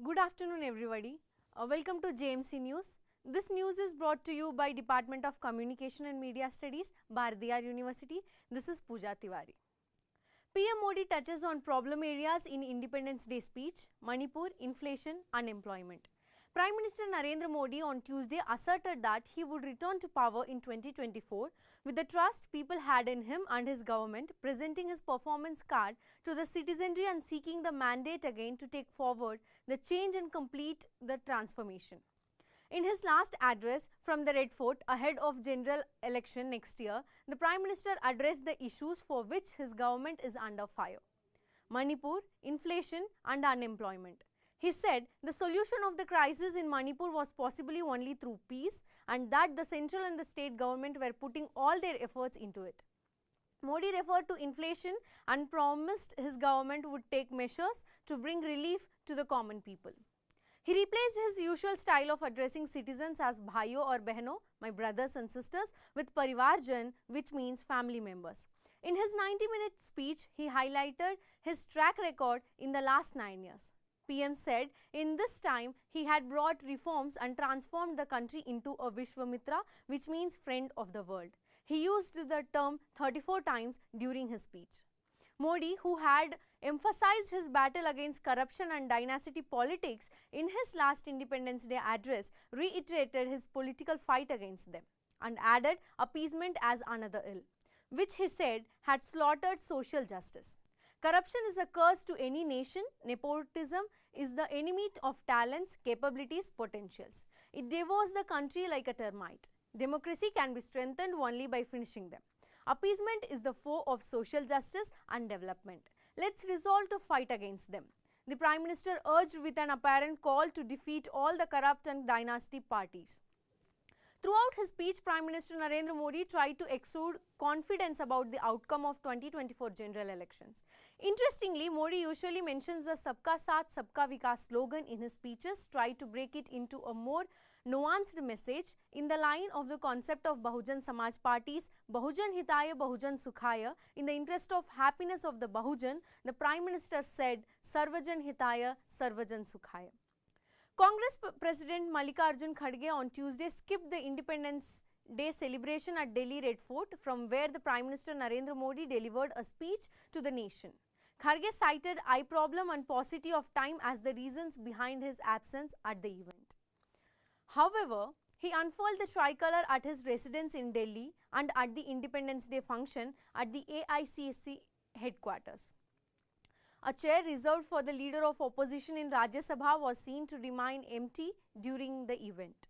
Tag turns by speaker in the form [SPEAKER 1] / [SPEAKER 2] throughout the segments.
[SPEAKER 1] Good afternoon, everybody. Welcome to JMC News. This news is brought to you by Department of Communication and Media Studies, Bharatiyar University. This is Pooja Tiwari. PM Modi touches on problem areas in Independence Day speech: Manipur, inflation, unemployment. Prime Minister Narendra Modi on Tuesday asserted that he would return to power in 2024 with the trust people had in him and his government, presenting his performance card to the citizenry and seeking the mandate again to take forward the change and complete the transformation. In his last address from the Red Fort ahead of general election next year, the Prime Minister addressed the issues for which his government is under fire: Manipur, inflation and unemployment. He said the solution of the crisis in Manipur was possibly only through peace and that the central and the state government were putting all their efforts into it. Modi referred to inflation and promised his government would take measures to bring relief to the common people. He replaced his usual style of addressing citizens as Bhaiyo or Behno, my brothers and sisters, with Parivarjan, which means family members. In his 90-minute speech, he highlighted his track record in the last 9 years. PM said in this time he had brought reforms and transformed the country into a Vishwamitra, which means friend of the world. He used the term 34 times during his speech. Modi, who had emphasized his battle against corruption and dynasty politics in his last Independence Day address, reiterated his political fight against them and added appeasement as another ill, which he said had slaughtered social justice. Corruption is a curse to any nation. Nepotism is the enemy of talents, capabilities, potentials. It devours the country like a termite. Democracy can be strengthened only by finishing them. Appeasement is the foe of social justice and development. Let's resolve to fight against them. The Prime Minister urged with an apparent call to defeat all the corrupt and dynasty parties. Throughout his speech, Prime Minister Narendra Modi tried to exude confidence about the outcome of 2024 general elections. Interestingly, Modi usually mentions the Sabka Saath, Sabka Vikas slogan in his speeches, tried to break it into a more nuanced message in the line of the concept of Bahujan Samaj parties, Bahujan Hitaya, Bahujan Sukhaya. In the interest of happiness of the Bahujan, the Prime Minister said Sarvajan Hitaya, Sarvajan Sukhaya. Congress President Mallikarjun Kharge on Tuesday skipped the Independence Day celebration at Delhi Red Fort, from where the Prime Minister Narendra Modi delivered a speech to the nation. Kharge cited eye problem and paucity of time as the reasons behind his absence at the event. However, he unfurled the tricolour at his residence in Delhi and at the Independence Day function at the AICC headquarters. A chair reserved for the leader of opposition in Rajya Sabha was seen to remain empty during the event.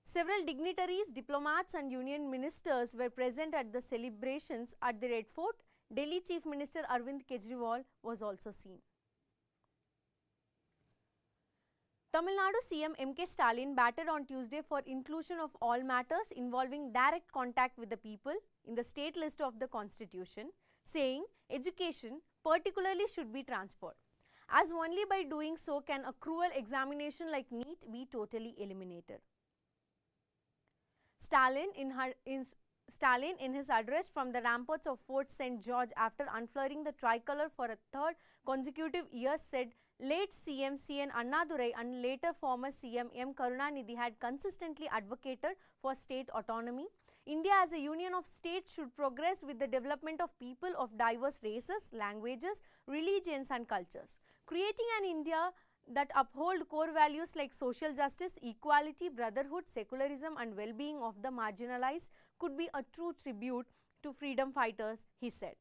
[SPEAKER 1] Several dignitaries, diplomats and union ministers were present at the celebrations at the Red Fort. Delhi Chief Minister Arvind Kejriwal was also seen. Tamil Nadu CM M.K. Stalin batted on Tuesday for inclusion of all matters involving direct contact with the people in the state list of the constitution, saying education particularly should be transferred, as only by doing so can a cruel examination like NEET be totally eliminated. Stalin in his address from the ramparts of Fort St. George after unfurling the tricolour for a third consecutive year said late CM C.N. Annadurai and later former CM M. Karunanidhi had consistently advocated for state autonomy. India as a union of states should progress with the development of people of diverse races, languages, religions and cultures. Creating an India that uphold core values like social justice, equality, brotherhood, secularism and well-being of the marginalized could be a true tribute to freedom fighters, he said.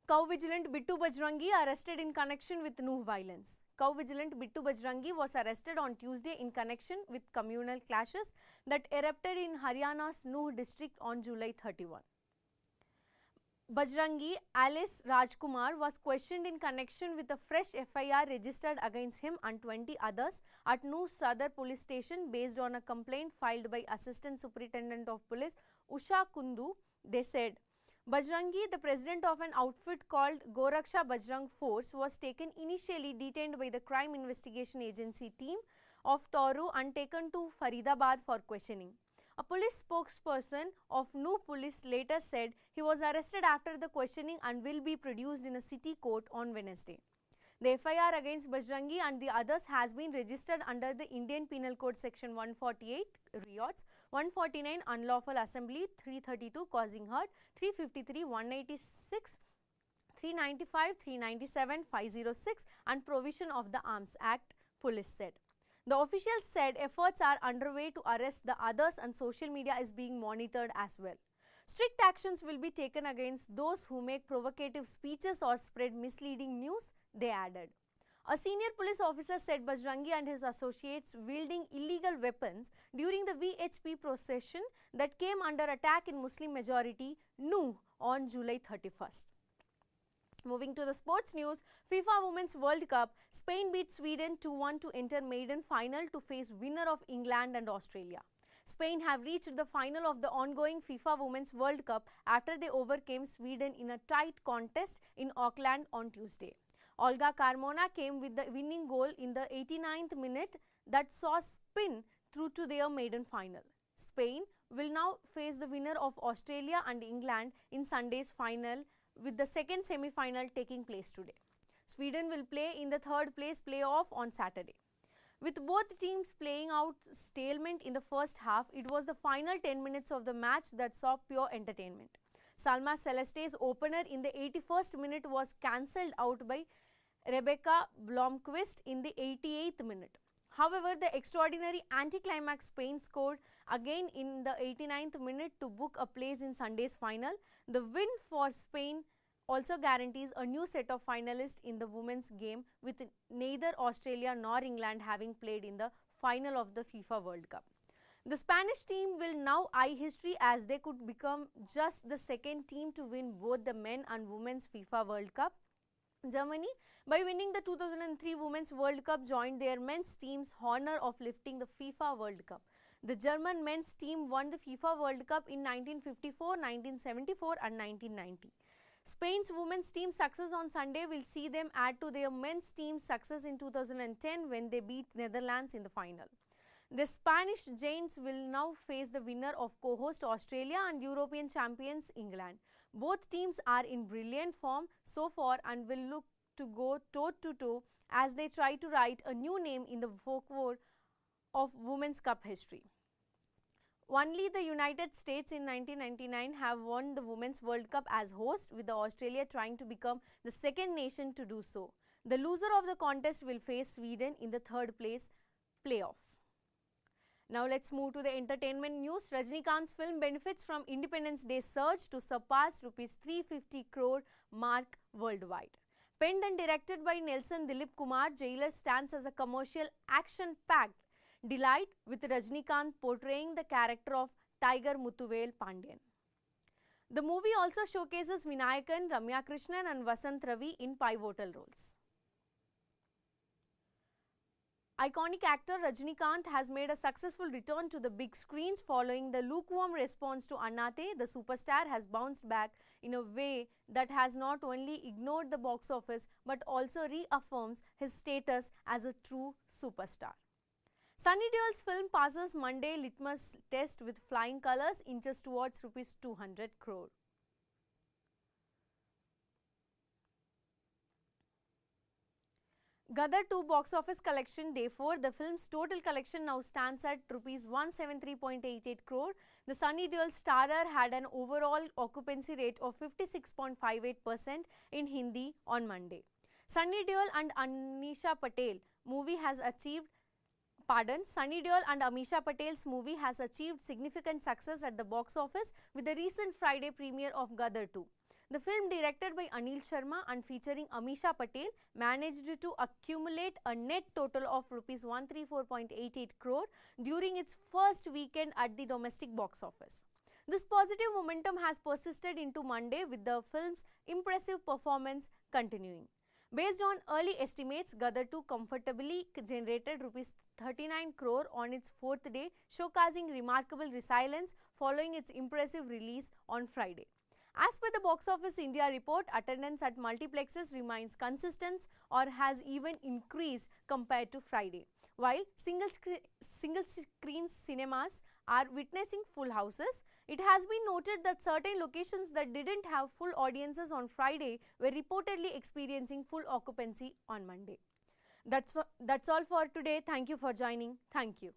[SPEAKER 1] Cow vigilant Bittu Bajrangi arrested in connection with Nuh violence. Cow vigilant Bittu Bajrangi was arrested on Tuesday in connection with communal clashes that erupted in Haryana's Nuh district on July 31. Bajrangi Alice Rajkumar was questioned in connection with a fresh FIR registered against him and 20 others at Nuh Sadar police station based on a complaint filed by Assistant Superintendent of Police Usha Kundu. They said Bajrangi, the president of an outfit called Goraksha Bajrang Force, was taken initially detained by the Crime Investigation Agency team of Toru and taken to Faridabad for questioning. A police spokesperson of New Police later said he was arrested after the questioning and will be produced in a city court on Wednesday. The FIR against Bajrangi and the others has been registered under the Indian Penal Code section 148 riots, 149 unlawful assembly, 332 causing hurt, 353, 186, 395, 397, 506 and provision of the Arms Act, police said. The officials said efforts are underway to arrest the others and social media is being monitored as well. Strict actions will be taken against those who make provocative speeches or spread misleading news, they added. A senior police officer said Bajrangi and his associates wielding illegal weapons during the VHP procession that came under attack in Muslim majority Nuh on July 31st. Moving to the sports news, FIFA Women's World Cup, Spain beat Sweden 2-1 to enter maiden final to face winner of England and Australia. Spain have reached the final of the ongoing FIFA Women's World Cup after they overcame Sweden in a tight contest in Auckland on Tuesday. Olga Carmona came with the winning goal in the 89th minute that saw Spain through to their maiden final. Spain will now face the winner of Australia and England in Sunday's final, with the second semi-final taking place today. Sweden will play in the third place playoff on Saturday. With both teams playing out stalemate in the first half, it was the final 10 minutes of the match that saw pure entertainment. Salma Celeste's opener in the 81st minute was cancelled out by Rebecca Blomqvist in the 88th minute. However, the extraordinary anticlimax Spain scored again in the 89th minute to book a place in Sunday's final. The win for Spain also guarantees a new set of finalists in the women's game, with neither Australia nor England having played in the final of the FIFA World Cup. The Spanish team will now eye history as they could become just the second team to win both the men and women's FIFA World Cup. Germany, by winning the 2003 Women's World Cup, joined their men's team's honor of lifting the FIFA World Cup. The German men's team won the FIFA World Cup in 1954, 1974 and 1990. Spain's women's team success on Sunday will see them add to their men's team's success in 2010 when they beat Netherlands in the final. The Spanish Giants will now face the winner of co-host Australia and European champions England. Both teams are in brilliant form so far and will look to go toe-to-toe as they try to write a new name in the folklore of Women's Cup history. Only the United States in 1999 have won the Women's World Cup as host, with Australia trying to become the second nation to do so. The loser of the contest will face Sweden in the third place playoff. Now let's move to the entertainment news. Rajinikanth's film benefits from Independence Day surge to surpass Rs 350 crore mark worldwide. Penned and directed by Nelson Dilip Kumar, Jailer stands as a commercial action-packed delight, with Rajinikanth portraying the character of Tiger Muthuvel Pandyan. The movie also showcases Vinayakan, Ramya Krishnan and Vasant Ravi in pivotal roles. Iconic actor Rajinikanth has made a successful return to the big screens following the lukewarm response to Annathe. The superstar has bounced back in a way that has not only ignored the box office but also reaffirms his status as a true superstar. Sunny Deol's film passes Monday litmus test with flying colours, inches towards Rs 200 crore. Gadar 2 box office collection day 4. The film's total collection now stands at Rs 173.88 crore. The Sunny Deol starrer had an overall occupancy rate of 56.58% in Hindi on Monday. Sunny Deol and Amisha Patel's movie has achieved significant success at the box office with the recent Friday premiere of Gadar 2. The film, directed by Anil Sharma and featuring Amisha Patel, managed to accumulate a net total of Rs 134.88 crore during its first weekend at the domestic box office. This positive momentum has persisted into Monday, with the film's impressive performance continuing. Based on early estimates, Gadar 2 comfortably generated Rs 39 crore on its fourth day, showcasing remarkable resilience following its impressive release on Friday. As per the Box Office India report, attendance at multiplexes remains consistent or has even increased compared to Friday. While single screen cinemas are witnessing full houses, it has been noted that certain locations that didn't have full audiences on Friday were reportedly experiencing full occupancy on Monday. That's all for today. Thank you for joining. Thank you.